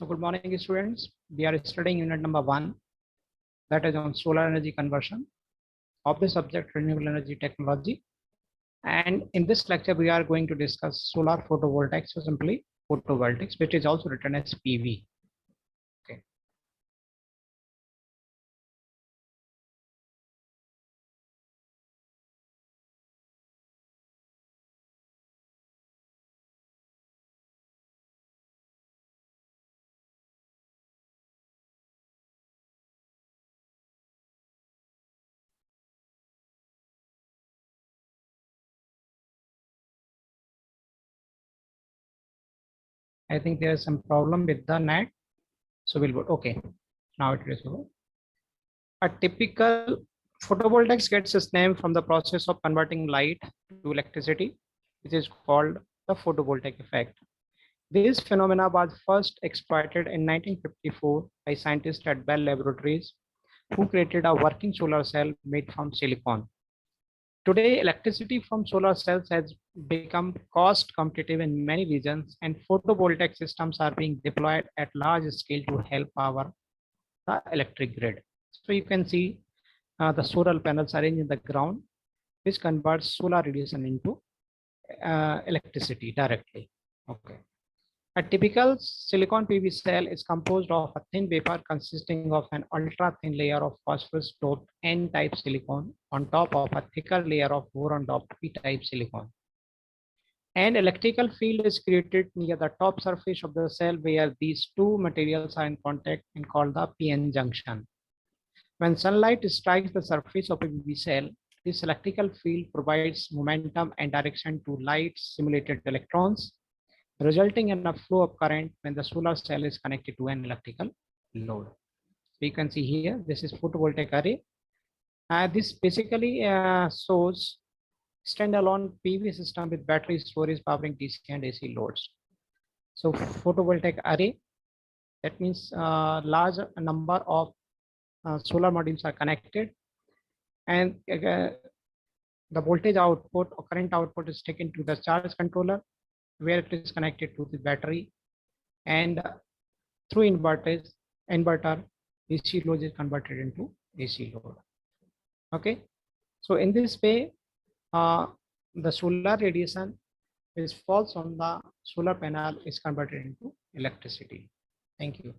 So good morning, students. We are studying unit number 1, that is on solar energy conversion of the subject renewable energy technology. And in this lecture, we are going to discuss solar photovoltaics, so simply photovoltaics, which is also written as PV. Okay. I think there is some problem with the net. So we'll go. Okay. Now it is over. A typical photovoltaics gets its name from the process of converting light to electricity, which is called the photovoltaic effect. This phenomena was first exploited in 1954 by scientists at Bell Laboratories, who created a working solar cell made from silicon. Today, electricity from solar cells has become cost competitive in many regions, and photovoltaic systems are being deployed at large scale to help power the electric grid. So you can see the solar panels arranged in the ground, which converts solar radiation into electricity directly. Okay. A typical silicon PV cell is composed of a thin wafer consisting of an ultra thin layer of phosphorus doped N-type silicon on top of a thicker layer of boron doped P-type silicon. An electrical field is created near the top surface of the cell where these two materials are in contact and called the PN junction. When sunlight strikes the surface of a PV cell, this electrical field provides momentum and direction to light simulated electrons, resulting in a flow of current when the solar cell is connected to an electrical load. So you can see here, this is photovoltaic array. This basically shows standalone PV system with battery storage powering DC and AC loads. So photovoltaic array, that means large number of solar modules are connected, and the voltage output or current output is taken to the charge controller, where it is connected to the battery, and through inverter DC load is converted into AC load. Okay, so in this way the solar radiation which falls on the solar panel is converted into electricity. Thank you.